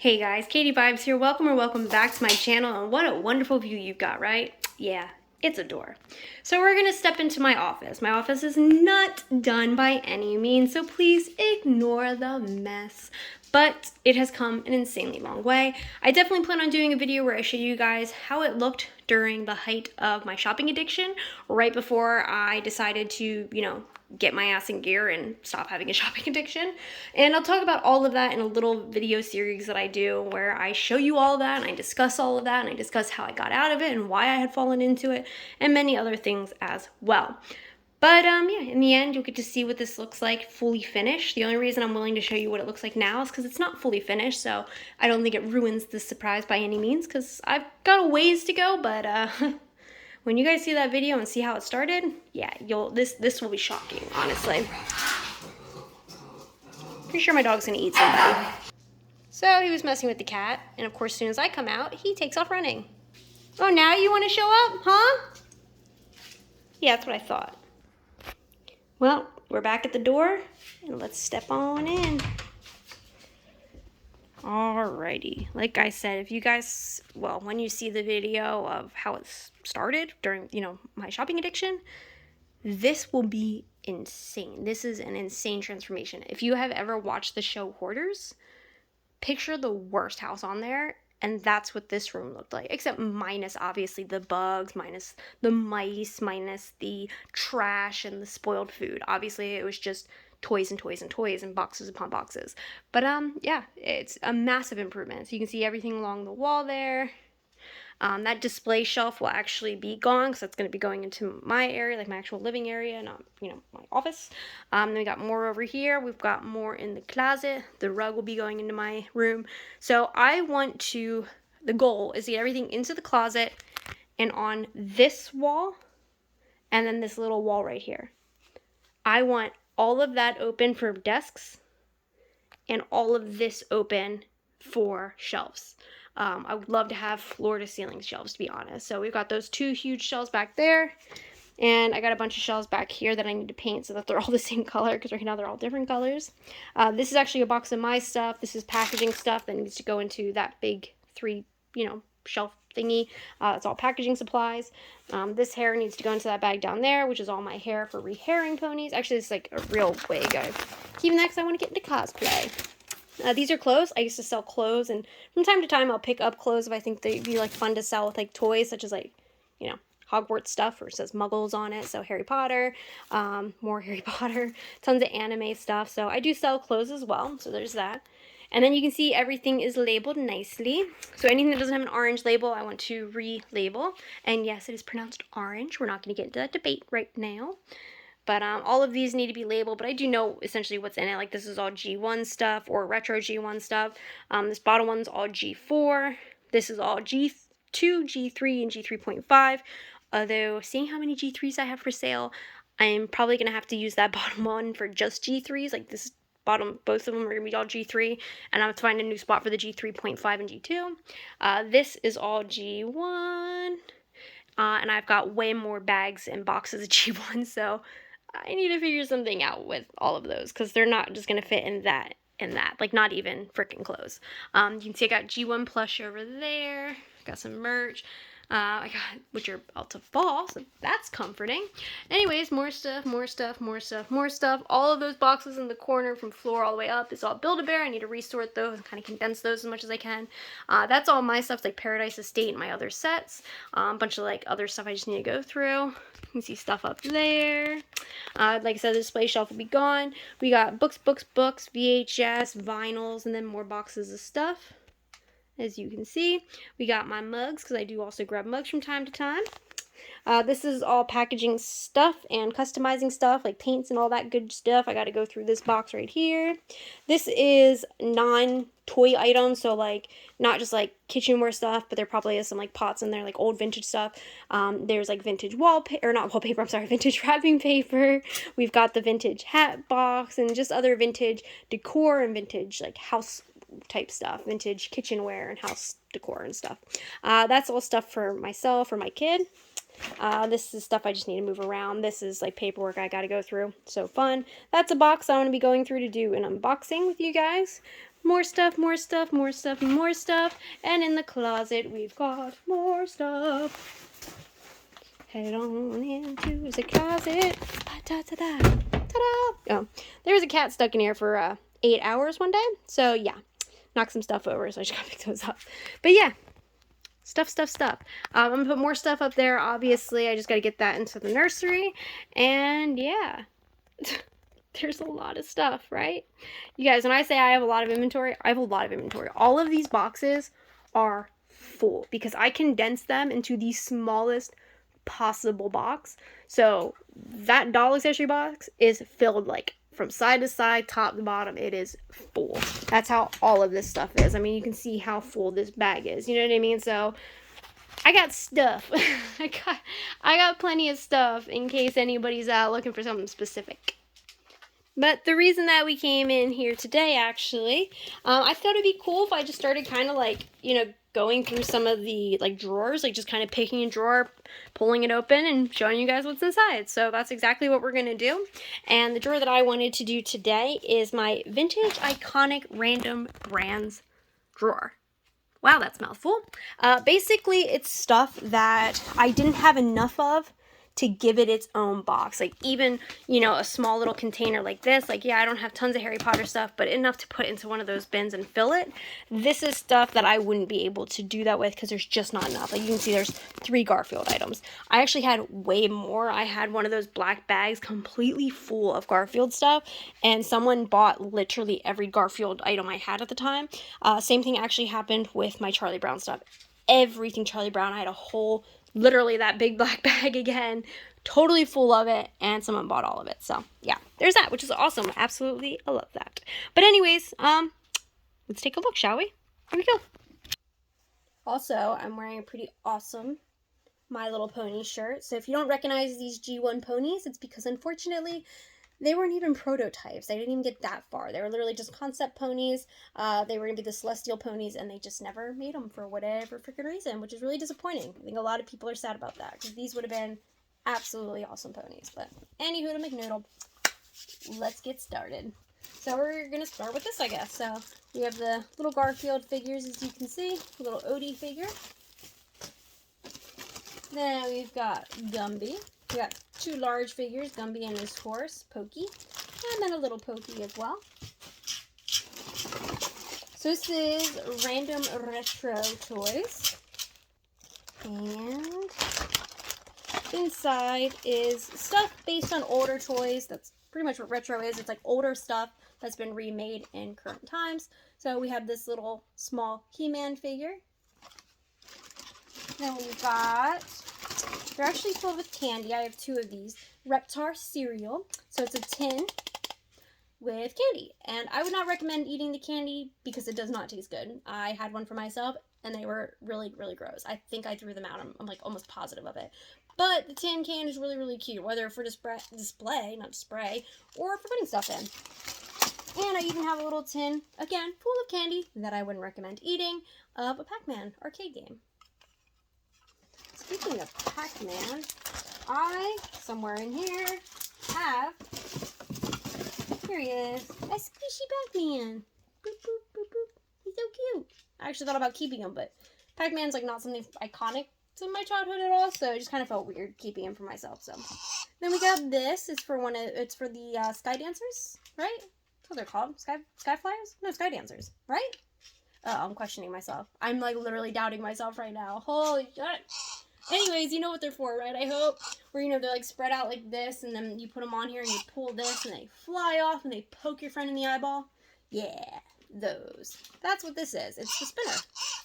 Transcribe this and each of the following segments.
Hey guys, Katie Vibes here. Welcome or welcome back to my channel, and what a wonderful view you've got, right? Yeah, it's a door. So we're gonna step into my office. My office is not done by any means, so please ignore the mess. But it has come an insanely long way. I definitely plan on doing a video where I show you guys how it looked during the height of my shopping addiction, right before I decided to, get my ass in gear and stop having a shopping addiction. And I'll talk about all of that in a little video series that I do where I show you all of that and I discuss all of that and I discuss how I got out of it and why I had fallen into it and many other things as well. But yeah, in the end, you'll get to see what this looks like fully finished. The only reason I'm willing to show you what it looks like now is because it's not fully finished, so I don't think it ruins the surprise by any means because I've got a ways to go, but when you guys see that video and see how it started, yeah, this will be shocking, honestly. Pretty sure my dog's gonna eat somebody. So he was messing with the cat, and of course, as soon as I come out, he takes off running. Oh, now you want to show up, huh? Yeah, that's what I thought. Well, we're back at the door, and let's step on in. Alrighty, like I said, if you guys, well, when you see the video of how it started during, my shopping addiction, this will be insane. This is an insane transformation. If you have ever watched the show Hoarders, picture the worst house on there, and that's what this room looked like, except minus obviously the bugs, minus the mice, minus the trash and the spoiled food. Obviously it was just toys and toys and toys and boxes upon boxes. But yeah, it's a massive improvement. So you can see everything along the wall there. That display shelf will actually be gone because that's going to be going into my area, like my actual living area, not, my office. Then we got more over here. We've got more in the closet. The rug will be going into my room. So the goal is to get everything into the closet and on this wall and then this little wall right here. I want all of that open for desks and all of this open for shelves. I would love to have floor-to-ceiling shelves, to be honest. So we've got those two huge shelves back there, and I got a bunch of shelves back here that I need to paint so that they're all the same color, because right now they're all different colors. This is actually a box of my stuff. This is packaging stuff that needs to go into that big shelf thingy. It's all packaging supplies. This hair needs to go into that bag down there, which is all my hair for rehairing ponies. Actually, it's like a real wig. Even next, I want to get into cosplay. These are clothes. I used to sell clothes, and from time to time I'll pick up clothes if I think they'd be fun to sell with toys, such as Hogwarts stuff, or it says Muggles on it, so Harry Potter, more Harry Potter, tons of anime stuff. So I do sell clothes as well, so there's that. And then you can see everything is labeled nicely. So anything that doesn't have an orange label, I want to relabel. And yes, it is pronounced orange. We're not going to get into that debate right now. But all of these need to be labeled, but I do know essentially what's in it. This is all G1 stuff or retro G1 stuff. This bottom one's all G4. This is all G2, G3, and G3.5. Although, seeing how many G3s I have for sale, I'm probably going to have to use that bottom one for just G3s. This bottom, both of them are going to be all G3, and I'm going to find a new spot for the G3.5 and G2. This is all G1, and I've got way more bags and boxes of G1, so I need to figure something out with all of those because they're not just going to fit in that and that. Not even freaking clothes. You can see I got G1 plush over there. Got some merch. Which are about to fall, so that's comforting. Anyways, more stuff. All of those boxes in the corner from floor all the way up is all Build-A-Bear. I need to resort those and kind of condense those as much as I can. That's all my stuff, Paradise Estate and my other sets. A bunch of other stuff I just need to go through. You can see stuff up there. Like I said, the display shelf will be gone. We got books, VHS, vinyls, and then more boxes of stuff. As you can see, we got my mugs, because I do also grab mugs from time to time. This is all packaging stuff and customizing stuff, paints and all that good stuff. I got to go through this box right here. This is non-toy items, so not just kitchenware stuff, but there probably is some pots in there, old vintage stuff. There's vintage vintage wrapping paper. We've got the vintage hat box and just other vintage decor and vintage house type stuff, vintage kitchenware and house decor and stuff. That's all stuff for myself or my kid. This is stuff I just need to move around. This is paperwork I gotta go through. So fun. That's a box I want to be going through to do an unboxing with you guys. More stuff, more stuff, more stuff, more stuff. And in the closet, we've got more stuff. Head on into the closet. Ta-da-da-da. Ta-da! Oh, there was a cat stuck in here for 8 hours one day. So, yeah. Knocked some stuff over, so I just gotta pick those up. But, yeah. Stuff. I'm gonna put more stuff up there, obviously. I just gotta get that into the nursery. And, yeah. There's a lot of stuff, right? You guys, when I say I have a lot of inventory, I have a lot of inventory. All of these boxes are full because I condensed them into the smallest possible box. So that doll accessory box is filled like from side to side, top to bottom. It is full. That's how all of this stuff is. I mean, you can see how full this bag is. You know what I mean? So I got stuff. I got plenty of stuff in case anybody's out looking for something specific. But the reason that we came in here today, actually, I thought it'd be cool if I just started kind of like, you know, going through some of the like drawers, like just kind of picking a drawer, pulling it open and showing you guys what's inside. So that's exactly what we're going to do. And the drawer that I wanted to do today is my Vintage Iconic Random Brands drawer. Wow, that's a mouthful. Basically, it's stuff that I didn't have enough of to give it its own box. Like even, you know, a small little container like this, like, yeah, I don't have tons of Harry Potter stuff, but enough to put into one of those bins and fill it. This is stuff that I wouldn't be able to do that with because there's just not enough. Like you can see there's 3 Garfield items. I actually had way more. I had one of those black bags completely full of Garfield stuff, and someone bought literally every Garfield item I had at the time. Same thing actually happened with my Charlie Brown stuff. Everything Charlie Brown, I had a whole, literally that big black bag again, totally full of it, and someone bought all of it. So yeah, there's that, which is awesome. Absolutely, I love that. But anyways, let's take a look, shall we? Here we go. Also, I'm wearing a pretty awesome My Little Pony shirt. So if you don't recognize these G1 ponies, it's because unfortunately they weren't even prototypes. They didn't even get that far. They were literally just concept ponies. They were going to be the Celestial ponies, and they just never made them for whatever freaking reason, which is really disappointing. I think a lot of people are sad about that, because these would have been absolutely awesome ponies. But anywho, to McNoodle, let's get started. So we're going to start with this, I guess. So we have the little Garfield figures, as you can see. A little Odie figure. Then we've got Gumby. We got 2 large figures, Gumby and his horse, Pokey, and then a little Pokey as well. So this is Random Retro Toys. And inside is stuff based on older toys. That's pretty much what retro is. It's like older stuff that's been remade in current times. So we have this little small He-Man figure. Then we've got, they're actually filled with candy. I have 2 of these. Reptar cereal. So it's a tin with candy. And I would not recommend eating the candy because it does not taste good. I had one for myself and they were really, really gross. I think I threw them out. I'm like almost positive of it. But the tin can is really, really cute, whether for display, not spray, or for putting stuff in. And I even have a little tin, again, full of candy that I wouldn't recommend eating, of a Pac-Man arcade game. Speaking of Pac-Man, I, somewhere in here, have, here he is, a squishy Pac-Man. Boop, boop, boop, boop. He's so cute. I actually thought about keeping him, but Pac-Man's like not something iconic to my childhood at all, so it just kind of felt weird keeping him for myself. So then we got this. It's for it's for the Sky Dancers, right? That's what they're called. Sky Flyers? No, Sky Dancers, right? Oh, I'm questioning myself. I'm like literally doubting myself right now. Holy shit. Anyways, you know what they're for, right? I hope. Where, you know, they're like spread out like this, and then you put them on here and you pull this and they fly off and they poke your friend in the eyeball. Yeah, those. That's what this is. It's the spinner.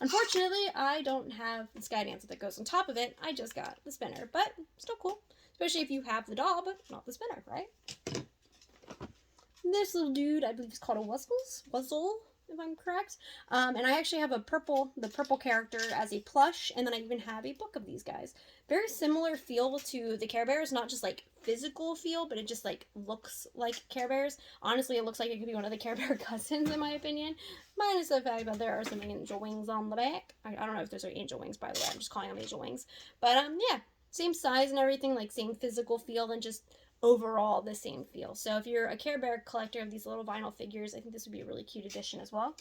Unfortunately, I don't have the Sky Dancer that goes on top of it. I just got the spinner, but still cool. Especially if you have the doll, but not the spinner, right? This little dude, I believe is called a Wuzzle, if I'm correct. And I actually have the purple character as a plush, and then I even have a book of these guys. Very similar feel to the Care Bears, not just like physical feel, but it just like looks like Care Bears. Honestly, it looks like it could be one of the Care Bear cousins, in my opinion. Minus the fact that there are some angel wings on the back. I don't know if those are angel wings, by the way. I'm just calling them angel wings. But yeah, same size and everything, like same physical feel, and just overall the same feel. So if you're a Care Bear collector of these little vinyl figures, I think this would be a really cute addition as well.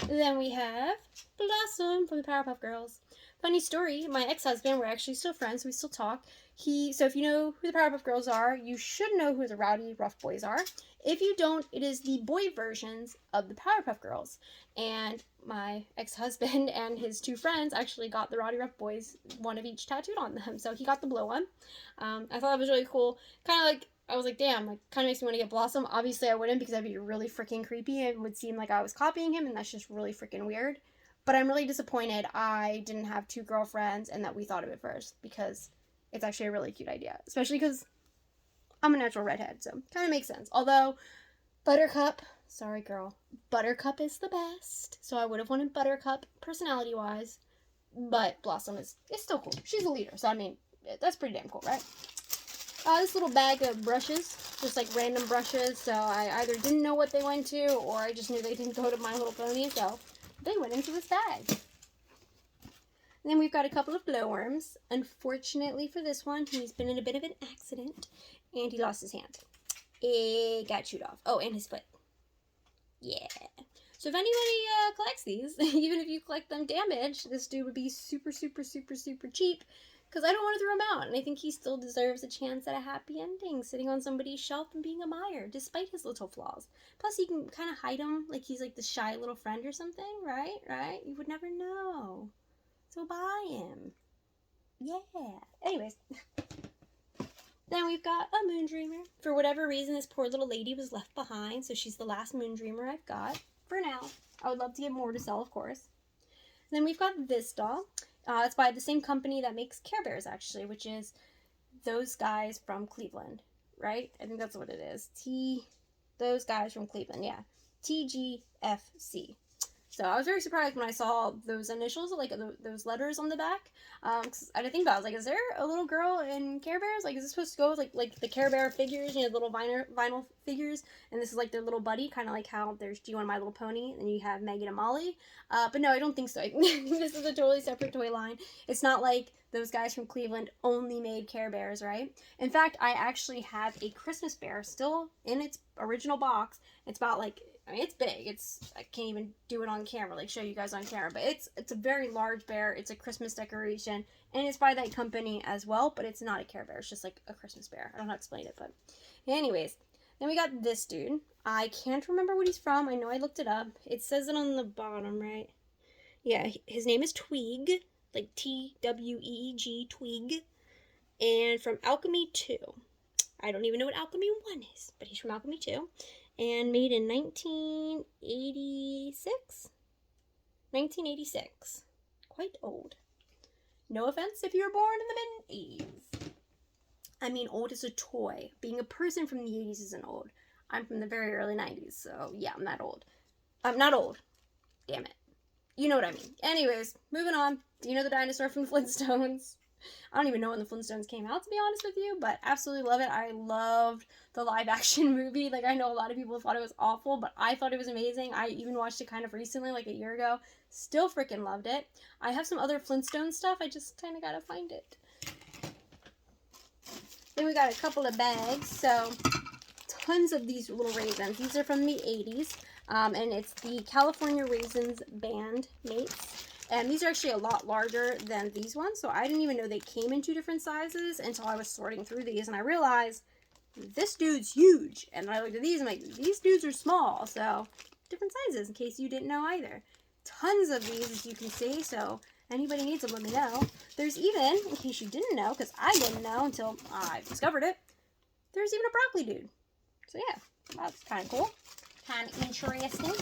Then we have Blossom from the Powerpuff Girls. Funny story, my ex-husband, we're actually still friends, we still talk. So if you know who the Powerpuff Girls are, you should know who the Rowdy Rough Boys are. If you don't, it is the boy versions of the Powerpuff Girls. And my ex-husband and his two friends actually got the Rowdy Rough Boys, one of each tattooed on them. So he got the blue one. I thought it was really cool. Kind of like, I was like, damn, like, kind of makes me want to get Blossom. Obviously, I wouldn't because that'd be really freaking creepy. It would seem like I was copying him, and that's just really freaking weird. But I'm really disappointed I didn't have two girlfriends and that we thought of it first, because it's actually a really cute idea. Especially because I'm a natural redhead, so kind of makes sense. Although, Buttercup, sorry girl, Buttercup is the best. So I would have wanted Buttercup personality-wise, but Blossom is still cool. She's a leader, so I mean, that's pretty damn cool, right? This little bag of brushes, just like random brushes, so I either didn't know what they went to, or I just knew they didn't go to My Little Pony, so they went into this bag. And then we've got a couple of glowworms. Unfortunately for this one, he's been in a bit of an accident, and he lost his hand. It got chewed off. Oh, and his foot. Yeah. So if anybody collects these, even if you collect them damaged, this dude would be super, super, super, super cheap, because I don't want to throw him out, and I think he still deserves a chance at a happy ending, sitting on somebody's shelf and being admired, despite his little flaws. Plus, you can kind of hide him like he's like the shy little friend or something, right? Right? You would never know. So buy him. Yeah. Anyways. Then we've got a Moondreamer. For whatever reason, this poor little lady was left behind, so she's the last Moondreamer I've got. For now. I would love to get more to sell, of course. Then we've got this doll. It's by the same company that makes Care Bears, actually, which is those guys from Cleveland, right? I think that's what it is. Those guys from Cleveland, yeah. TGFC. So I was very surprised when I saw those initials, like those letters on the back. Cause I had to think about it. I was like, is there a little girl in Care Bears? Like, is this supposed to go with like the Care Bear figures, you know, little vinyl figures? And this is like their little buddy, kind of like how there's G1 My Little Pony, and you have Maggie and Molly. But no, I don't think so. I think this is a totally separate toy line. It's not like those guys from Cleveland only made Care Bears, right? In fact, I actually have a Christmas bear still in its original box. It's about like, I mean, it's big. I can't even do it on camera, like show you guys on camera, but it's a very large bear. It's a Christmas decoration, and it's by that company as well, but it's not a Care Bear. It's just like a Christmas bear. I don't know how to explain it, but anyways. Then we got this dude. I can't remember what he's from. I know I looked it up. It says it on the bottom, right? Yeah, his name is Tweeg, like T-W-E-E-G, Tweeg, and from Alchemy 2. I don't even know what Alchemy 1 is, but he's from Alchemy 2. And made in 1986? 1986. Quite old. No offense if you were born in the mid-80s. I mean, old is a toy. Being a person from the 80s isn't old. I'm from the very early 90s, so yeah, I'm that old. I'm not old. Damn it. You know what I mean. Anyways, moving on. Do you know the dinosaur from the Flintstones? I don't even know when the Flintstones came out, to be honest with you, but absolutely love it. I loved the live-action movie. Like, I know a lot of people thought it was awful, but I thought it was amazing. I even watched it kind of recently, like a year ago. Still freaking loved it. I have some other Flintstone stuff. I just kind of gotta find it. Then we got a couple of bags. So, tons of these little raisins. These are from the 80s, and it's the California Raisins Band Mates. And these are actually a lot larger than these ones, so I didn't even know they came in two different sizes until I was sorting through these, and I realized this dude's huge. And I looked at these and I'm like, these dudes are small, so different sizes in case you didn't know either. Tons of these, as you can see, so anybody needs them, let me know. There's even, in case you didn't know, because I didn't know until I discovered it, there's even a broccoli dude. So yeah, that's kind of cool. Kind of interesting.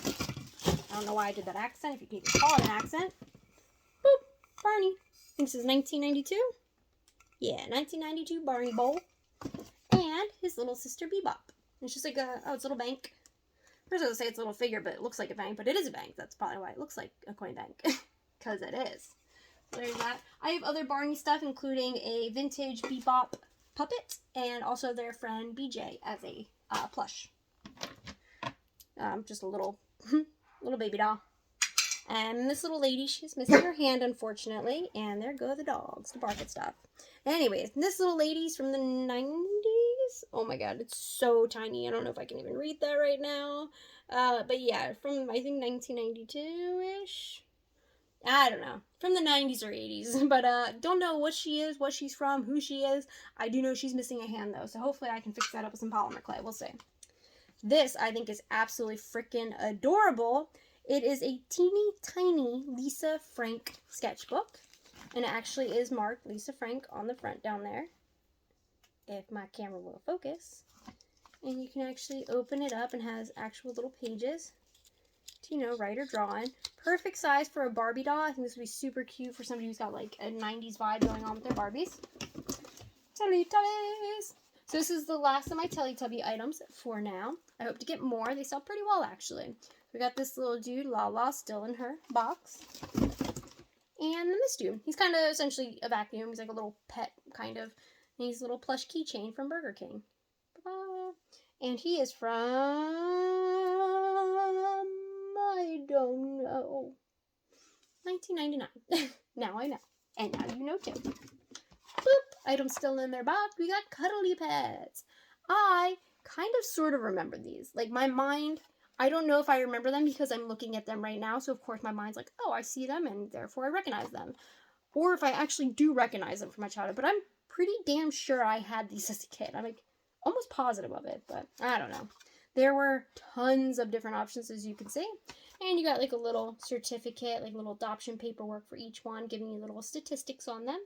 I don't know why I did that accent, if you can even call it an accent. Boop, Barney. I think this is 1992. Yeah, 1992 Barney Bowl. And his little sister Bebop. It's just like it's a little bank. First I was going to say it's a little figure, but it looks like a bank, but it is a bank. That's probably why it looks like a coin bank. Because it is. So there's that. I have other Barney stuff, including a vintage Bebop puppet, and also their friend BJ as a plush. Just a little, little baby doll. And this little lady, she's missing her hand, unfortunately. And there go the dogs to bark at stuff. Anyways, this little lady's from the 90s. Oh my god, it's so tiny. I don't know if I can even read that right now. But yeah, from I think 1992-ish. I don't know. From the 90s or 80s. But don't know what she is, what she's from, who she is. I do know she's missing a hand though. So hopefully I can fix that up with some polymer clay. We'll see. This I think is absolutely freaking adorable. It is a teeny tiny Lisa Frank sketchbook. And it actually is marked Lisa Frank on the front down there. If my camera will focus. And you can actually open it up and has actual little pages to, you know, write or draw in. Perfect size for a Barbie doll. I think this would be super cute for somebody who's got like a 90s vibe going on with their Barbies. Teletubbies! So this is the last of my Teletubby items for now. I hope to get more. They sell pretty well, actually. We got this little dude, Lala, still in her box. And then this dude. He's kind of essentially a vacuum. He's like a little pet, kind of. And he's a little plush keychain from Burger King. And he is from... I don't know. 1999. Now I know. And now you know too. Boop! Items still in their box. We got Cuddly Pets. I kind of sort of remember these. Like my mind, I don't know if I remember them because I'm looking at them right now. So of course my mind's like, oh, I see them and therefore I recognize them. Or if I actually do recognize them from my childhood. But I'm pretty damn sure I had these as a kid. I'm like almost positive of it, but I don't know. There were tons of different options, as you can see. And you got like a little certificate, like little adoption paperwork for each one, giving you little statistics on them.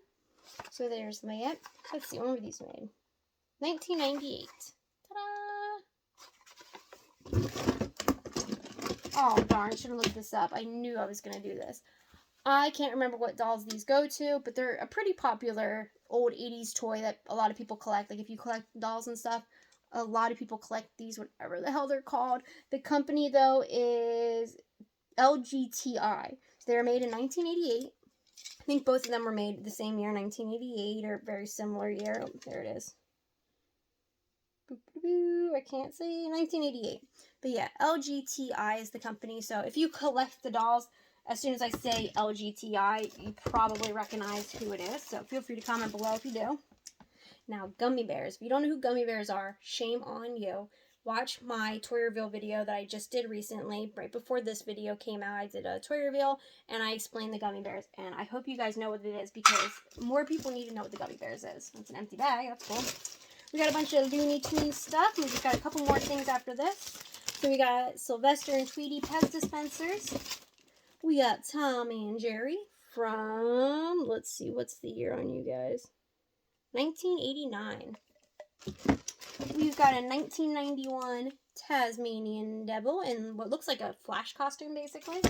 So there's that. Let's see, when were these made? 1998. Ta-da! Oh, darn, I should have looked this up. I knew I was going to do this. I can't remember what dolls these go to, but they're a pretty popular old 80s toy that a lot of people collect. Like if you collect dolls and stuff, a lot of people collect these, whatever the hell they're called. The company, though, is LGTI. So they were made in 1988. I think both of them were made the same year, 1988, or very similar year. Oh, there it is. I can't say 1988. But yeah, LGTI is the company. So if you collect the dolls, as soon as I say LGTI, you probably recognize who it is. So feel free to comment below if you do. Now, gummy bears. If you don't know who gummy bears are, shame on you. Watch my toy reveal video that I just did recently. Right before this video came out, I did a toy reveal, and I explained the gummy bears. And I hope you guys know what it is, because more people need to know what the gummy bears is. It's an empty bag. That's cool. We got a bunch of Looney Tunes stuff. We just got a couple more things after this. So we got Sylvester and Tweety Pez dispensers. We got Tommy and Jerry from, let's see, what's the year on you guys? 1989. We've got a 1991 Tasmanian Devil in what looks like a Flash costume, basically.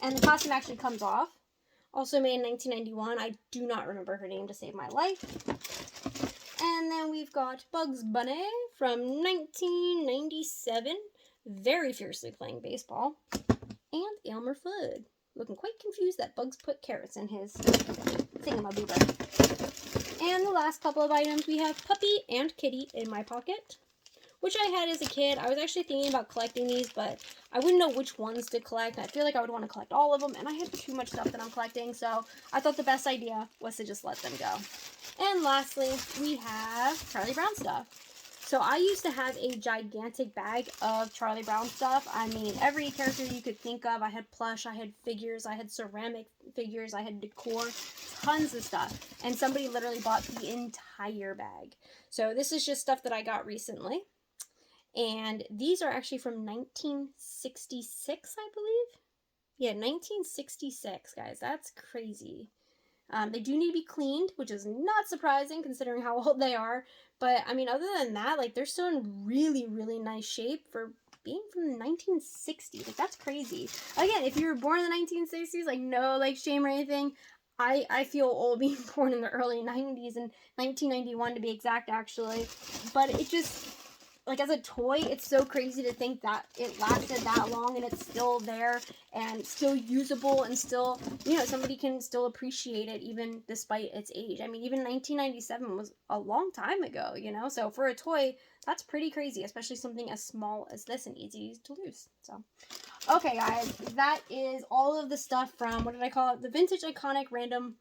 And the costume actually comes off. Also made in 1991. I do not remember her name to save my life. And then we've got Bugs Bunny from 1997. Very fiercely playing baseball. And Elmer Fudd. Looking quite confused that Bugs put carrots in his thingamaboober. And the last couple of items, we have Puppy and Kitty in my pocket, which I had as a kid. I was actually thinking about collecting these, but I wouldn't know which ones to collect. I feel like I would want to collect all of them, and I have too much stuff that I'm collecting, so I thought the best idea was to just let them go. And lastly, we have Charlie Brown stuff. So I used to have a gigantic bag of Charlie Brown stuff. I mean, every character you could think of. I had plush, I had figures, I had ceramic figures, I had decor, tons of stuff. And somebody literally bought the entire bag. So this is just stuff that I got recently. And these are actually from 1966, I believe. Yeah, 1966, guys. That's crazy. They do need to be cleaned, which is not surprising considering how old they are. But, I mean, other than that, like, they're still in really, really nice shape for being from the 1960s. Like, that's crazy. Again, if you were born in the 1960s, like, no, like, shame or anything. I feel old being born in the early 90s, and 1991 to be exact, actually. But it just, like as a toy, it's so crazy to think that it lasted that long and it's still there and still usable and still, you know, somebody can still appreciate it even despite its age. I mean, even 1997 was a long time ago, you know? So for a toy, that's pretty crazy, especially something as small as this and easy to lose. So, okay, guys, that is all of the stuff from, what did I call it? The Vintage Iconic Random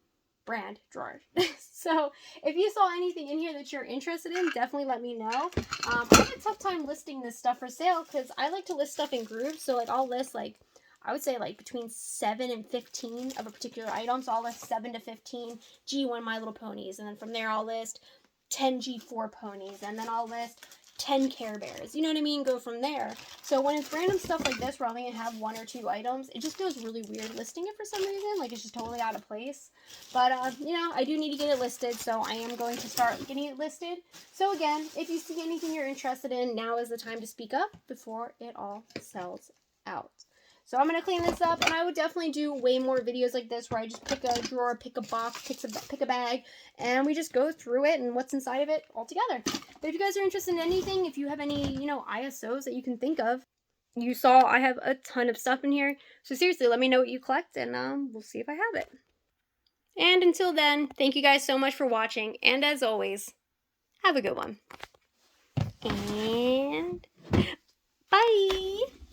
Brand drawer. So if you saw anything in here that you're interested in, definitely let me know. I have a tough time listing this stuff for sale because I like to list stuff in groups. So like I'll list like, I would say like between 7 and 15 of a particular item. So I'll list 7 to 15 G1 My Little Ponies, and then from there I'll list 10 G4 ponies, and then I'll list 10 Care Bears. You know what I mean? Go from there. So when it's random stuff like this where I only have 1 or 2 items, it just feels really weird listing it for some reason. Like it's just totally out of place. But, you know, I do need to get it listed, so I am going to start getting it listed. So again, if you see anything you're interested in, now is the time to speak up before it all sells out. So I'm going to clean this up, and I would definitely do way more videos like this where I just pick a drawer, pick a box, pick a bag, and we just go through it and what's inside of it all together. But if you guys are interested in anything, if you have any, you know, ISOs that you can think of, you saw I have a ton of stuff in here. So seriously, let me know what you collect, and we'll see if I have it. And until then, thank you guys so much for watching, and as always, have a good one. And bye!